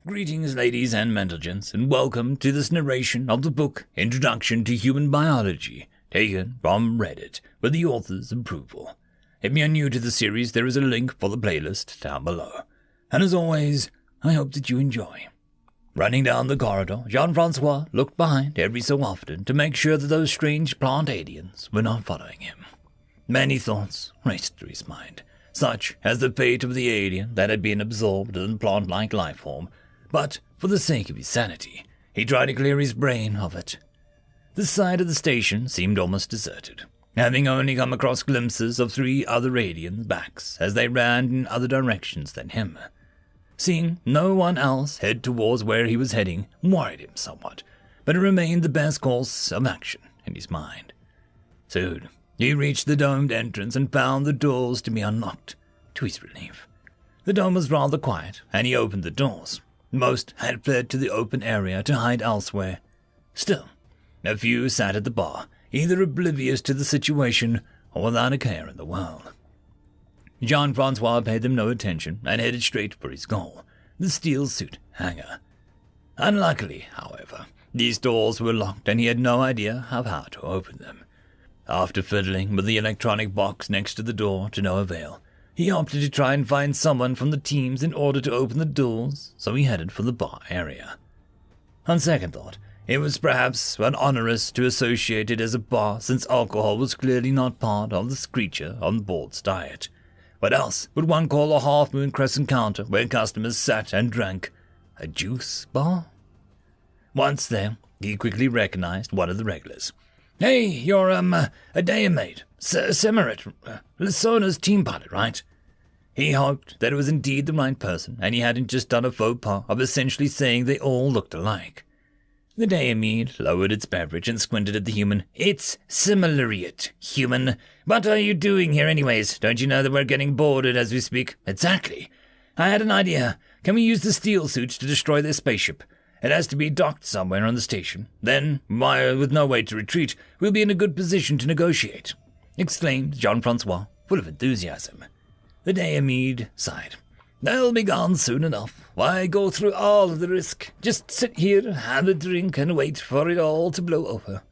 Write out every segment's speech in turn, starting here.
Greetings, ladies and gentlemen, and welcome to this narration of the book Introduction to Human Biology, taken from Reddit, with the author's approval. If you're new to the series, there is a link for the playlist down below. And as always, I hope that you enjoy. Running down the corridor, Jean-Francois looked behind every so often to make sure that those strange plant aliens were not following him. Many thoughts raced through his mind, such as the fate of the alien that had been absorbed in the plant-like life form, but for the sake of his sanity, he tried to clear his brain of it. The side of the station seemed almost deserted, having only come across glimpses of 3 other aliens' backs as they ran in other directions than him. Seeing no one else head towards where he was heading worried him somewhat, but it remained the best course of action in his mind. Soon, he reached the domed entrance and found the doors to be unlocked, to his relief. The dome was rather quiet, and he opened the doors. Most had fled to the open area to hide elsewhere. Still, a few sat at the bar, either oblivious to the situation or without a care in the world. Jean-Francois paid them no attention and headed straight for his goal, the steel suit hangar. Unluckily, however, these doors were locked and he had no idea of how to open them. After fiddling with the electronic box next to the door to no avail, he opted to try and find someone from the teams in order to open the doors, so he headed for the bar area. On second thought, it was perhaps onerous to associate it as a bar since alcohol was clearly not part of the creature on board's diet. What else would one call a half-moon crescent counter where customers sat and drank? A juice bar? Once there, he quickly recognized one of the regulars. "Hey, you're, a day mate, Semerit, Lissona's team pilot, right?" He hoped that it was indeed the right person, and he hadn't just done a faux pas of essentially saying they all looked alike. The Dayamid lowered its beverage and squinted at the human. "It's Similariat, human. What are you doing here anyways? Don't you know that we're getting boarded as we speak?" "Exactly. I had an idea. Can we use the steel suits to destroy their spaceship? It has to be docked somewhere on the station. Then, with no way to retreat, we'll be in a good position to negotiate," exclaimed Jean-Francois, full of enthusiasm. The Dayamid sighed. "They'll be gone soon enough. Why go through all of the risk? Just sit here, have a drink, and wait for it all to blow over."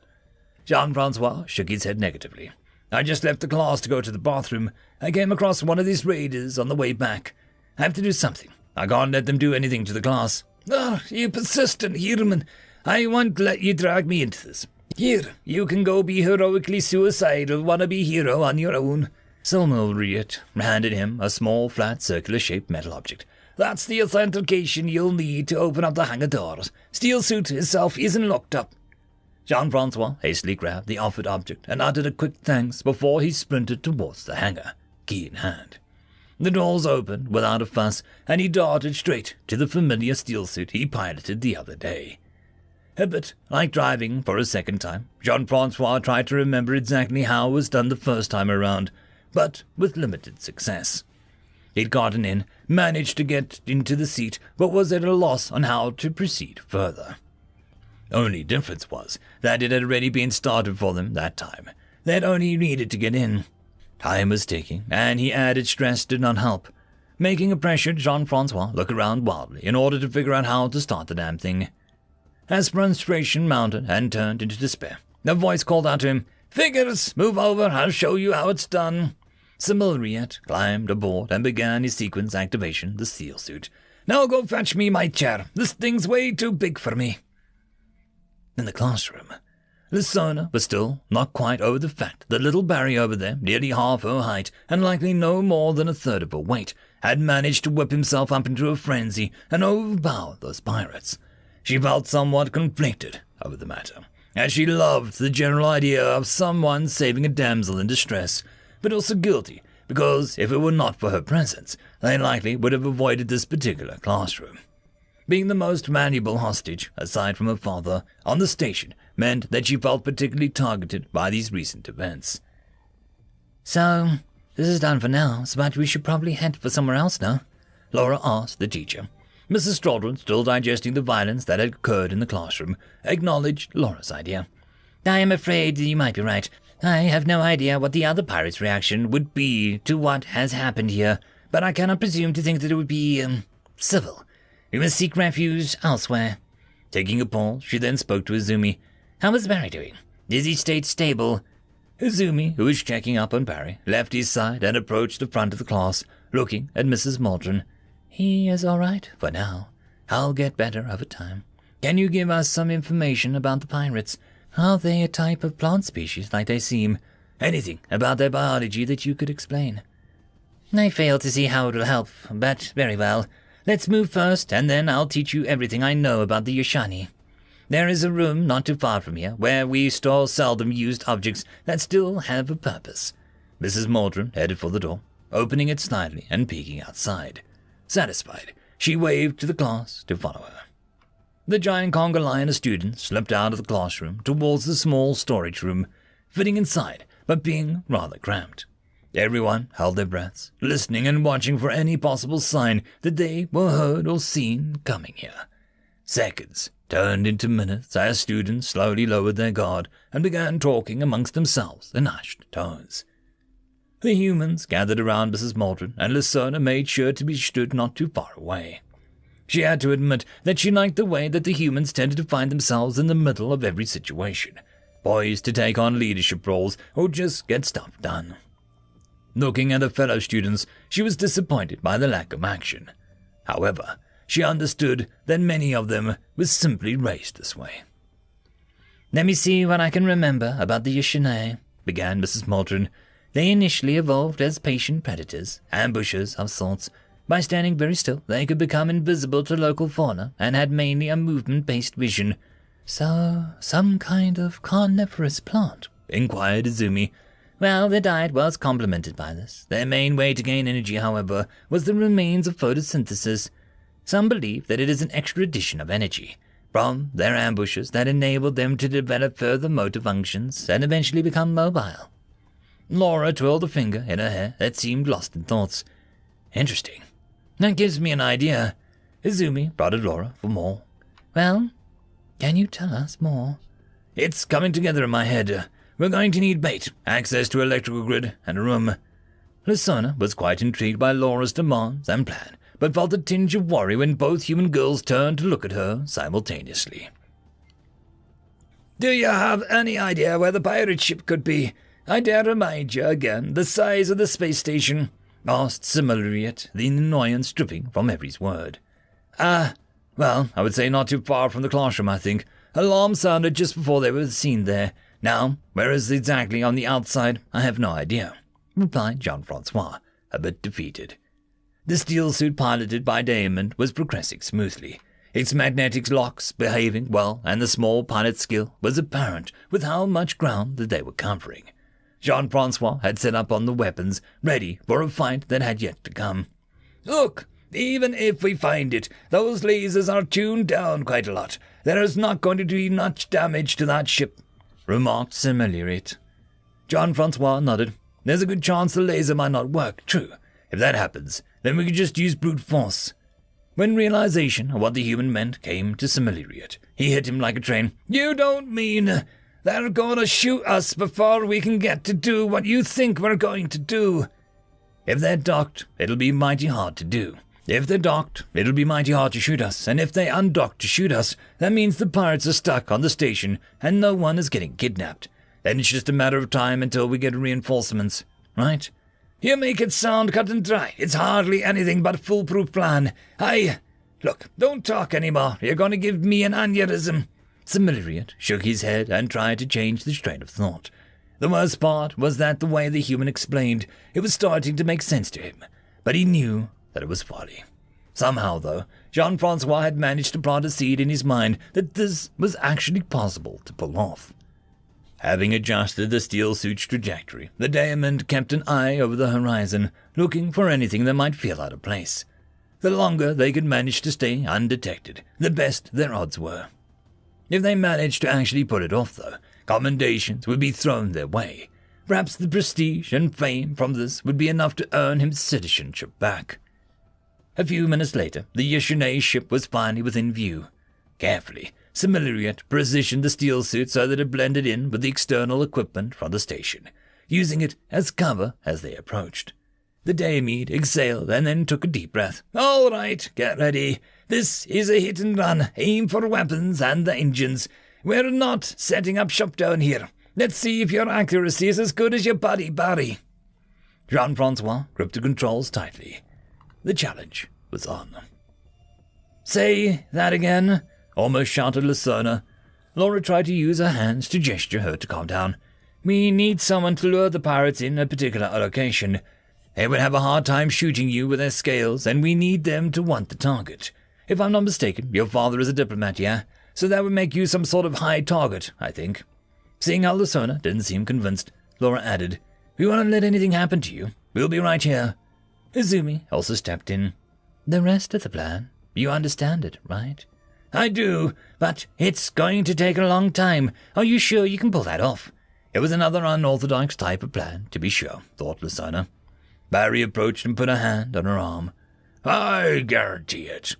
Jean-Francois shook his head negatively. "I just left the class to go to the bathroom. I came across one of these raiders on the way back. I have to do something. I can't let them do anything to the class." "Oh, you persistent human. I won't let you drag me into this. Here, you can go be heroically suicidal wannabe hero on your own." Silmulriot handed him a small, flat, circular-shaped metal object. "That's the authentication you'll need to open up the hangar doors. Steel suit itself isn't locked up." Jean-Francois hastily grabbed the offered object and uttered a quick thanks before he sprinted towards the hangar, key in hand. The doors opened without a fuss, and he darted straight to the familiar steel suit he piloted the other day. A bit like driving for a second time, Jean-Francois tried to remember exactly how it was done the first time around, but with limited success. He'd gotten in, managed to get into the seat, but was at a loss on how to proceed further. Only difference was that it had already been started for them that time. They had only needed to get in. Time was ticking, and he added stress did not help. Making a pressured Jean-Francois look around wildly in order to figure out how to start the damn thing. As frustration mounted and turned into despair, a voice called out to him, "Figures, move over, I'll show you how it's done." Similariat climbed aboard and began his sequence activation, the steel suit. "Now go fetch me my chair. This thing's way too big for me." In the classroom, Lysona was still not quite over the fact that little Barry over there, nearly half her height and likely no more than a third of her weight, had managed to whip himself up into a frenzy and overpower those pirates. She felt somewhat conflicted over the matter, as she loved the general idea of someone saving a damsel in distress, but also guilty, because if it were not for her presence, they likely would have avoided this particular classroom. Being the most valuable hostage, aside from her father, on the station meant that she felt particularly targeted by these recent events. "So, this is done for now, but we should probably head for somewhere else now?" Laura asked the teacher. Mrs. Strodron, still digesting the violence that had occurred in the classroom, acknowledged Laura's idea. "I am afraid you might be right. I have no idea what the other pirates' reaction would be to what has happened here, but I cannot presume to think that it would be, civil. We must seek refuge elsewhere." Taking a pause, she then spoke to Izumi. "How is Barry doing? Is he stayed stable?" Izumi, who was checking up on Barry, left his side and approached the front of the class, looking at Mrs. Maldron. "He is all right for now. I'll get better over time. Can you give us some information about the pirates? Are they a type of plant species like they seem? Anything about their biology that you could explain?" "I fail to see how it will help, but very well. Let's move first, and then I'll teach you everything I know about the Yoshani. There is a room not too far from here where we store seldom-used objects that still have a purpose." Mrs. Maldron headed for the door, opening it slightly and peeking outside. Satisfied, she waved to the class to follow her. The giant conga lion of students slipped out of the classroom towards the small storage room, fitting inside but being rather cramped. Everyone held their breaths, listening and watching for any possible sign that they were heard or seen coming here. Seconds turned into minutes as students slowly lowered their guard and began talking amongst themselves in hushed tones. The humans gathered around Mrs. Maldron, and Lysona made sure to be stood not too far away. She had to admit that she liked the way that the humans tended to find themselves in the middle of every situation, poised to take on leadership roles or just get stuff done. Looking at her fellow students, she was disappointed by the lack of action. However, she understood that many of them were simply raised this way. "Let me see what I can remember about the Yoshani," began Mrs. Maldron. "They initially evolved as patient predators, ambushers of sorts. By standing very still, they could become invisible to local fauna and had mainly a movement-based vision." "So, some kind of carnivorous plant?" inquired Izumi. "Well, their diet was complemented by this. Their main way to gain energy, however, was the remains of photosynthesis. Some believe that it is an extra addition of energy from their ambushes that enabled them to develop further motor functions and eventually become mobile." Laura twirled a finger in her hair that seemed lost in thoughts. "Interesting. That gives me an idea." Izumi prodded Laura for more. "Well, can you tell us more?" "It's coming together in my head. We're going to need bait, access to electrical grid, and a room." Lysona was quite intrigued by Laura's demands and plan, but felt a tinge of worry when both human girls turned to look at her simultaneously. "Do you have any idea where the pirate ship could be? I dare remind you again, the size of the space station," asked Similariat, the annoyance dripping from every word. Well, I would say not too far from the classroom, I think. Alarm sounded just before they were seen there. Now, where is it exactly on the outside, I have no idea," replied Jean-Francois, a bit defeated. The steel suit piloted by Diamond was progressing smoothly, its magnetic locks behaving well, and the small pilot's skill was apparent with how much ground that they were covering. Jean-Francois had set up on the weapons, ready for a fight that had yet to come. "Look, even if we find it, those lasers are tuned down quite a lot. There is not going to be much damage to that ship," remarked Similariat. Jean-Francois nodded. "There's a good chance the laser might not work, true. If that happens, then we could just use brute force." When realization of what the human meant came to Similariat, he hit him like a train. "You don't mean they're going to shoot us before we can get to do what you think we're going to do?" "If they're docked, it'll be mighty hard to do. If they're docked, it'll be mighty hard to shoot us, and if they undock to shoot us, that means the pirates are stuck on the station and no one is getting kidnapped. Then it's just a matter of time until we get reinforcements, right?" "You make it sound cut and dry. It's hardly anything but a foolproof plan. Look, don't talk anymore. You're going to give me an aneurysm." Similariat shook his head and tried to change the train of thought. The worst part was that the way the human explained, it was starting to make sense to him, but he knew that it was folly. Somehow, though, Jean-Francois had managed to plant a seed in his mind that this was actually possible to pull off. Having adjusted the steel suit's trajectory, the Diamond kept an eye over the horizon, looking for anything that might feel out of place. The longer they could manage to stay undetected, the best their odds were. If they managed to actually pull it off, though, commendations would be thrown their way. Perhaps the prestige and fame from this would be enough to earn him citizenship back. A few minutes later, the Yoshani ship was finally within view. Carefully, Similariat positioned the steel suit so that it blended in with the external equipment from the station, using it as cover as they approached. The Diamede exhaled and then took a deep breath. "All right, get ready. This is a hit and run. Aim for weapons and the engines. We're not setting up shop down here. Let's see if your accuracy is as good as your buddy Barry. Jean-Francois gripped the controls tightly. The challenge was on. Say that again, almost shouted Lacerna. Laura tried to use her hands to gesture her to calm down. We need someone to lure the pirates in a particular location. They would have a hard time shooting you with their scales, and we need them to want the target. If I'm not mistaken, your father is a diplomat, yeah? So that would make you some sort of high target, I think. Seeing how Lacerna didn't seem convinced, Laura added, We won't let anything happen to you. We'll be right here. Izumi also stepped in. The rest of the plan, you understand it, right? I do, but it's going to take a long time. Are you sure you can pull that off? It was another unorthodox type of plan, to be sure, thought Lacerna. Barry approached and put a hand on her arm. I guarantee it.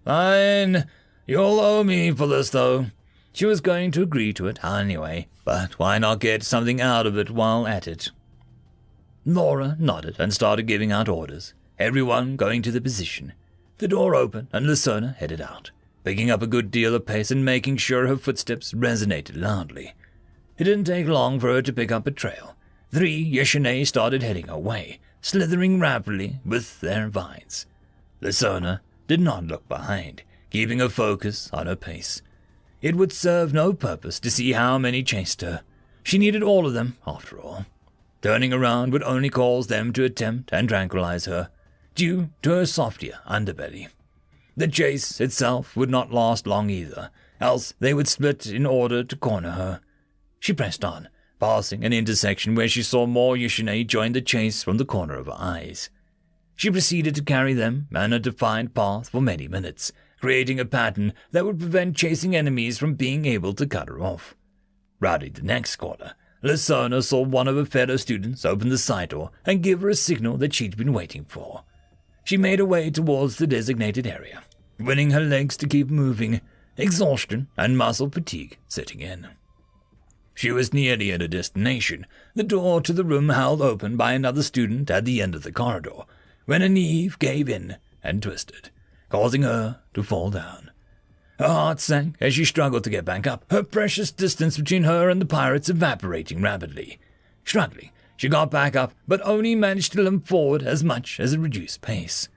Fine. You'll owe me for this, though. She was going to agree to it anyway, but why not get something out of it while at it? Laura nodded and started giving out orders, everyone going to the position. The door opened and Lacerna headed out, picking up a good deal of pace and making sure her footsteps resonated loudly. It didn't take long for her to pick up a trail. 3 Yeshane started heading her way, slithering rapidly with their vines. Lacerna did not look behind, keeping her focus on her pace. It would serve no purpose to see how many chased her. She needed all of them, after all. Turning around would only cause them to attempt and tranquilize her, due to her softer underbelly. The chase itself would not last long either, else they would split in order to corner her. She pressed on, passing an intersection where she saw more Yeshane join the chase from the corner of her eyes. She proceeded to carry them on a defined path for many minutes, creating a pattern that would prevent chasing enemies from being able to cut her off. Rounding the next corner, Lacerna saw one of her fellow students open the side door and give her a signal that she'd been waiting for. She made her way towards the designated area, winning her legs to keep moving, exhaustion and muscle fatigue setting in. She was nearly at her destination, the door to the room held open by another student at the end of the corridor, when her knee gave in and twisted, causing her to fall down. Her heart sank as she struggled to get back up, her precious distance between her and the pirates evaporating rapidly. Struggling, she got back up, but only managed to limp forward as much as a reduced pace.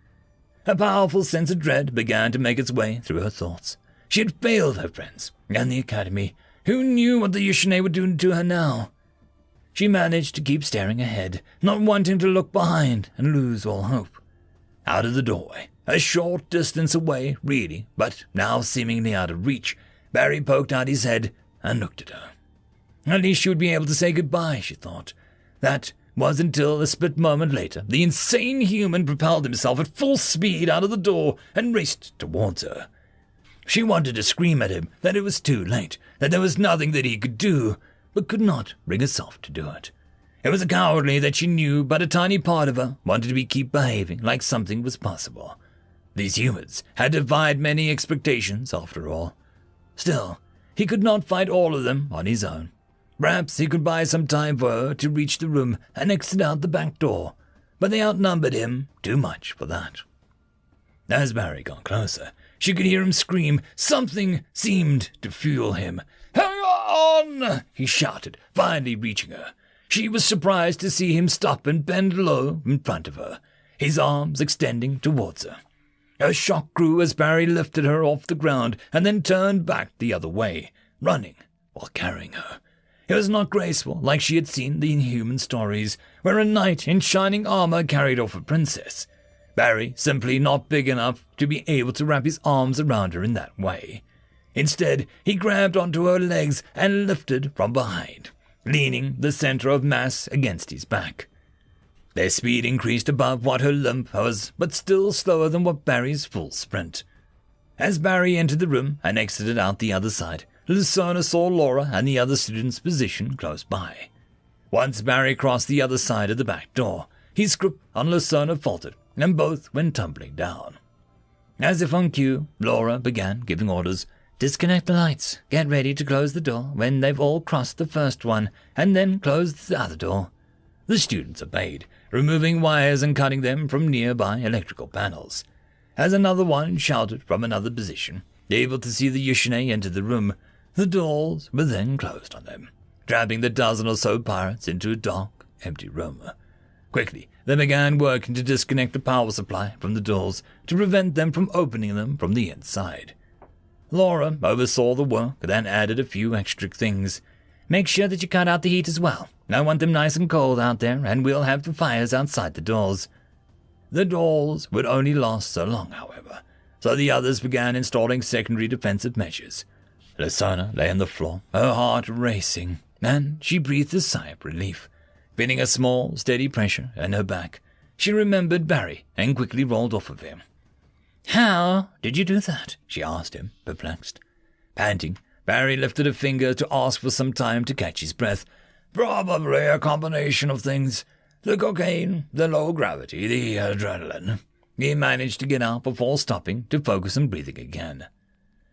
A powerful sense of dread began to make its way through her thoughts. She had failed her friends and the academy. Who knew what the Yeshane were doing to her now? She managed to keep staring ahead, not wanting to look behind and lose all hope. Out of the doorway, a short distance away, really, but now seemingly out of reach, Barry poked out his head and looked at her. At least she would be able to say goodbye, she thought. That was until a split moment later, the insane human propelled himself at full speed out of the door and raced towards her. She wanted to scream at him that it was too late, that there was nothing that he could do, but could not bring herself to do it. It was a cowardly that she knew, but a tiny part of her wanted to keep behaving like something was possible. These humans had defied many expectations, after all. Still, he could not fight all of them on his own. Perhaps he could buy some time for her to reach the room and exit out the back door, but they outnumbered him too much for that. As Barry got closer, she could hear him scream. Something seemed to fuel him. "Hang on!" he shouted, finally reaching her. She was surprised to see him stop and bend low in front of her, his arms extending towards her. Her shock grew as Barry lifted her off the ground and then turned back the other way, running while carrying her. It was not graceful like she had seen the Inhuman stories, where a knight in shining armor carried off a princess. Barry simply not big enough to be able to wrap his arms around her in that way. Instead, he grabbed onto her legs and lifted from behind, leaning the center of mass against his back. Their speed increased above what her limp was, but still slower than what Barry's full sprint. As Barry entered the room and exited out the other side, Lacerna saw Laura and the other students positioned close by. Once Barry crossed the other side of the back door, his grip on Lacerna faltered, and both went tumbling down. As if on cue, Laura began giving orders. Disconnect the lights, get ready to close the door when they've all crossed the first one, and then close the other door. The students obeyed, removing wires and cutting them from nearby electrical panels. as another one shouted from another position, able to see the Yushine enter the room. The doors were then closed on them, trapping the dozen or so pirates into a dark, empty room. Quickly, they began working to disconnect the power supply from the doors to prevent them from opening them from the inside. Laura oversaw the work, then added a few extra things. Make sure that you cut out the heat as well. I want them nice and cold out there, and we'll have the fires outside the doors. The doors would only last so long, however, so the others began installing secondary defensive measures. Lasana lay on the floor, her heart racing, and she breathed a sigh of relief, feeling a small, steady pressure in her back. She remembered Barry and quickly rolled off of him. "How did you do that?" she asked him, perplexed. Panting, Barry lifted a finger to ask for some time to catch his breath. "Probably a combination of things. The cocaine, the low gravity, the adrenaline." He managed to get out before stopping to focus on breathing again.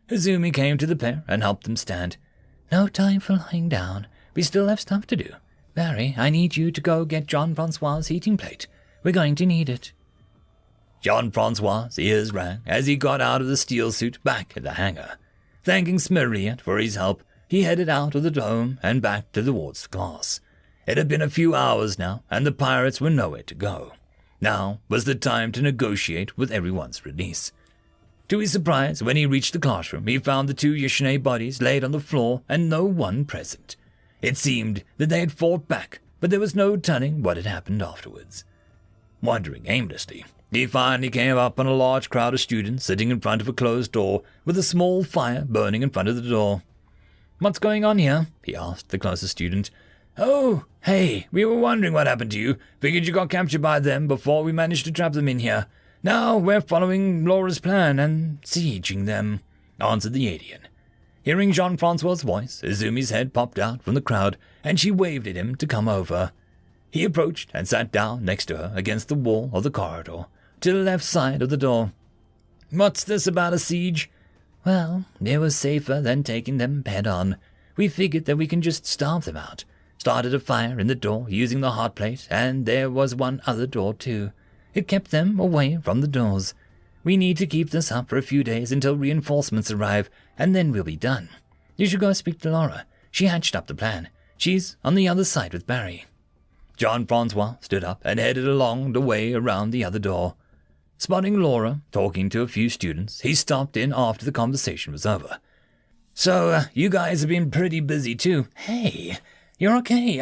Izumi came to the pair and helped them stand. "No time for lying down. We still have stuff to do. Barry, I need you to go get Jean-Francois's heating plate. We're going to need it." Jean-Francois's ears rang as he got out of the steel suit back at the hangar. Thanking Smyrliet for his help, he headed out of the dome and back towards the class. It had been a few hours now, and the pirates were nowhere to go. Now was the time to negotiate with everyone's release. To his surprise, when he reached the classroom, he found the two Yushine bodies laid on the floor and no one present. It seemed that they had fought back, but there was no telling what had happened afterwards. Wandering aimlessly, he finally came up on a large crowd of students sitting in front of a closed door with a small fire burning in front of the door. "What's going on here?" he asked the closest student. "Oh, hey, we were wondering what happened to you. Figured you got captured by them before we managed to trap them in here. Now we're following Laura's plan and sieging them," answered the alien. Hearing Jean-Francois's voice, Izumi's head popped out from the crowd, and she waved at him to come over. He approached and sat down next to her against the wall of the corridor, to the left side of the door. "What's this about a siege?" "Well, it was safer than taking them head-on. We figured that we can just starve them out. Started a fire in the door using the hot plate, and there was one other door too. It kept them away from the doors. We need to keep this up for a few days until reinforcements arrive, and then we'll be done. You should go speak to Laura. She hatched up the plan. She's on the other side with Barry." Jean-Francois stood up and headed along the way around the other door. Spotting Laura talking to a few students, he stopped in after the conversation was over. "So, you guys have been pretty busy too." "Hey, you're okay.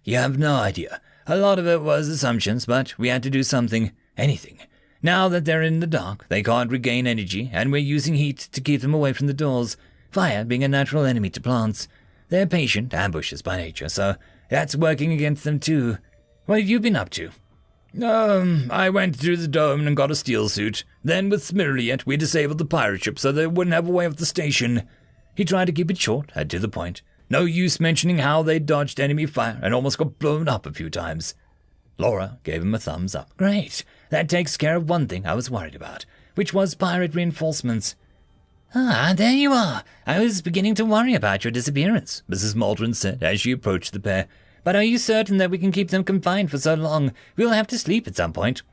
You have no idea. A lot of it was assumptions, but we had to do something. Anything. Now that they're in the dark, they can't regain energy, and we're using heat to keep them away from the doors. Fire being a natural enemy to plants. They're patient ambushers by nature, so that's working against them too. What have you been up to?" I went through the dome and got a steel suit. Then with Smyrliet, we disabled the pirate ship so they wouldn't have a way off the station." He tried to keep it short and to the point. No use mentioning how they dodged enemy fire and almost got blown up a few times. Laura gave him a thumbs up. "Great. That takes care of one thing I was worried about, which was pirate reinforcements." "Ah, there you are. I was beginning to worry about your disappearance," Mrs. Maldron said as she approached the pair. "But are you certain that we can keep them confined for so long? We'll have to sleep at some point."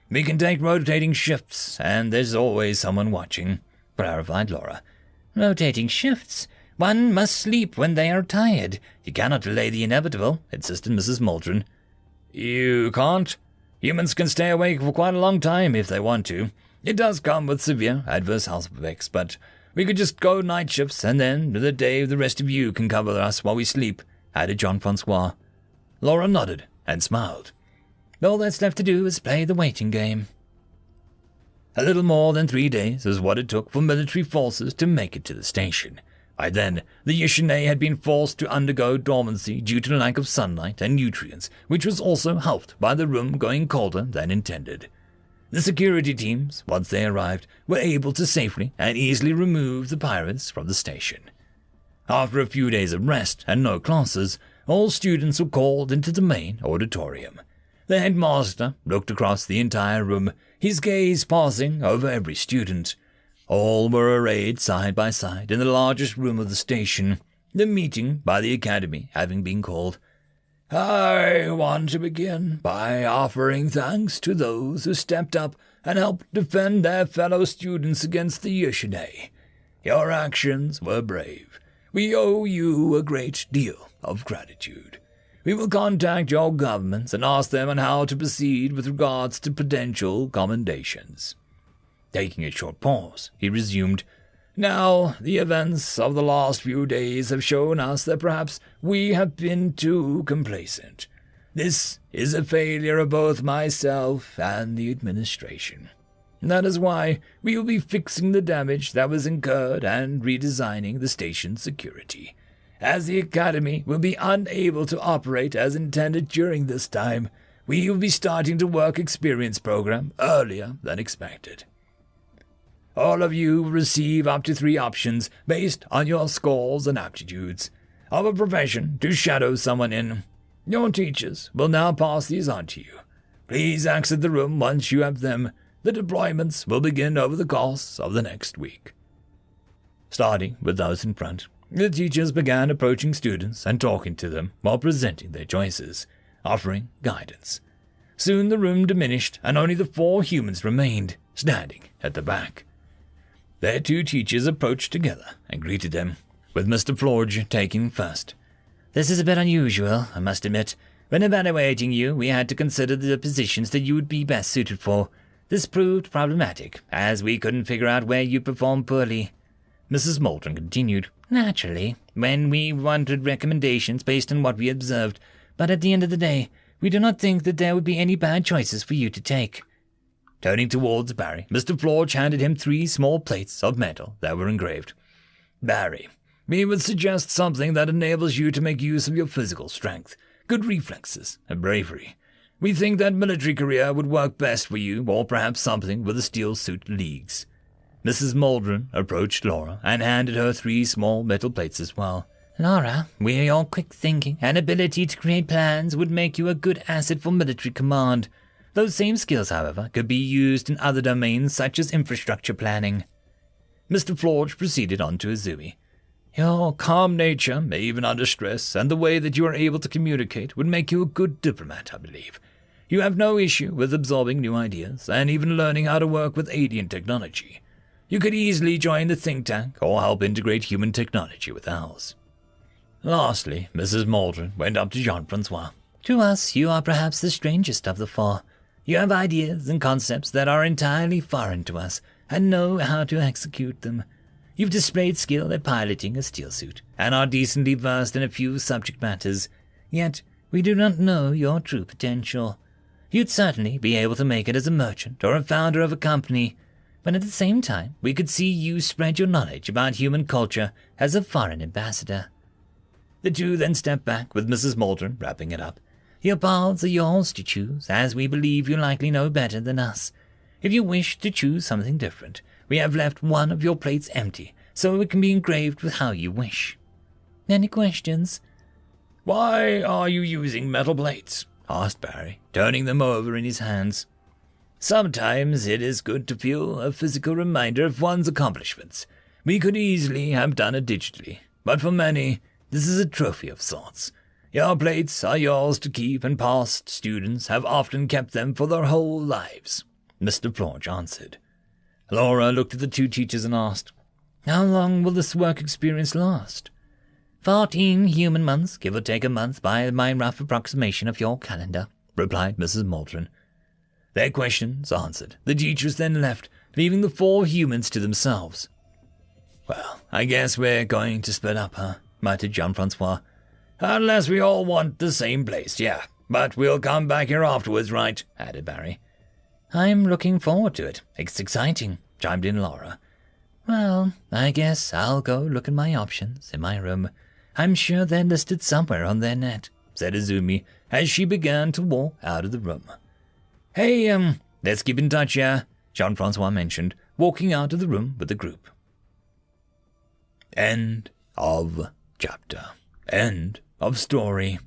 "We can take rotating shifts, and there's always someone watching," clarified Laura. "Rotating shifts? One must sleep when they are tired. You cannot delay the inevitable," insisted Mrs. Maldron. "You can't? Humans can stay awake for quite a long time if they want to. It does come with severe adverse health effects, but we could just go night shifts, and then the day the rest of you can cover us while we sleep," added Jean-Francois. Laura nodded and smiled. "All that's left to do is play the waiting game." A little more than 3 days was what it took for military forces to make it to the station. By then, the Yushine had been forced to undergo dormancy due to lack of sunlight and nutrients, which was also helped by the room going colder than intended. The security teams, once they arrived, were able to safely and easily remove the pirates from the station. After a few days of rest and no classes, all students were called into the main auditorium. The headmaster looked across the entire room, his gaze passing over every student. All were arrayed side by side in the largest room of the station, the meeting by the academy having been called. I want to begin by offering thanks to those who stepped up and helped defend their fellow students against the Yushine. Your actions were brave. We owe you a great deal of gratitude. We will contact your governments and ask them on how to proceed with regards to potential commendations. Taking a short pause, he resumed, Now, the events of the last few days have shown us that perhaps we have been too complacent. This is a failure of both myself and the administration. That is why we will be fixing the damage that was incurred and redesigning the station's security. As the Academy will be unable to operate as intended during this time, we will be starting the work experience program earlier than expected. All of you will receive up to 3 options based on your scores and aptitudes of a profession to shadow someone in. Your teachers will now pass these on to you. Please exit the room once you have them. The deployments will begin over the course of the next week. Starting with those in front, the teachers began approaching students and talking to them while presenting their choices, offering guidance. Soon the room diminished and only the 4 humans remained, standing at the back. Their 2 teachers approached together and greeted them, with Mr. Florge taking first. This is a bit unusual, I must admit. When evaluating you, we had to consider the positions that you would be best suited for. This proved problematic, as we couldn't figure out where you performed poorly. Mrs. Moulton continued, Naturally, when we wanted recommendations based on what we observed, but at the end of the day, we do not think that there would be any bad choices for you to take. Turning towards Barry, Mr. Florge handed him 3 small plates of metal that were engraved. Barry, we would suggest something that enables you to make use of your physical strength, good reflexes, and bravery. We think that military career would work best for you, or perhaps something with the steel suit leagues. Mrs. Maldron approached Laura and handed her 3 small metal plates as well. Laura, your quick thinking and ability to create plans would make you a good asset for military command. Those same skills, however, could be used in other domains such as infrastructure planning. Mr. Florge proceeded on to Izumi. Your calm nature, even under stress, and the way that you are able to communicate would make you a good diplomat, I believe. You have no issue with absorbing new ideas and even learning how to work with alien technology. You could easily join the think tank or help integrate human technology with ours. Lastly, Mrs. Maldron went up to Jean-Francois. To us, you are perhaps the strangest of the 4. You have ideas and concepts that are entirely foreign to us and know how to execute them. You've displayed skill at piloting a steel suit and are decently versed in a few subject matters, yet we do not know your true potential. You'd certainly be able to make it as a merchant or a founder of a company, but at the same time, we could see you spread your knowledge about human culture as a foreign ambassador. The 2 then stepped back, with Mrs. Maldron wrapping it up. Your paths are yours to choose, as we believe you likely know better than us. If you wish to choose something different, we have left one of your plates empty, so it can be engraved with how you wish. Any questions? Why are you using metal plates? Asked Barry, turning them over in his hands. Sometimes it is good to feel a physical reminder of one's accomplishments. We could easily have done it digitally, but for many, this is a trophy of sorts. Your plates are yours to keep, and past students have often kept them for their whole lives, Mr. Florge answered. Laura looked at the 2 teachers and asked, How long will this work experience last? 14 human months, give or take a month by my rough approximation of your calendar, replied Mrs. Maldron. Their questions answered, the teachers then left, leaving the 4 humans to themselves. Well, I guess we're going to split up, huh? Muttered Jean-Francois. Unless we all want the same place, yeah. But we'll come back here afterwards, right? Added Barry. I'm looking forward to it. It's exciting, chimed in Laura. Well, I guess I'll go look at my options in my room. I'm sure they're listed somewhere on their net, said Izumi as she began to walk out of the room. Hey, let's keep in touch, yeah, Jean-Francois mentioned, walking out of the room with the group. End of chapter. End of story.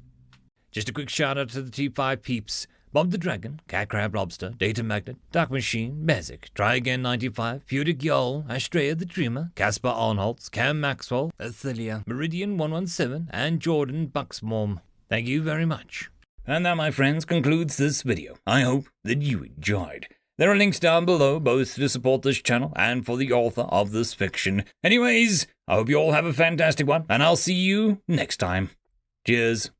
Just a quick shout out to the T5 peeps. Bob the Dragon, Cat Crab Lobster, Data Magnet, Dark Machine, Bezic, Try Again 95, Pudic Yol, Astrea the Dreamer, Casper Arnholtz, Cam Maxwell, Ithilia, Meridian 117, and Jordan Bucksmorm. Thank you very much. And that, my friends, concludes this video. I hope that you enjoyed. There are links down below, both to support this channel and for the author of this fiction. Anyways, I hope you all have a fantastic one, and I'll see you next time. Cheers.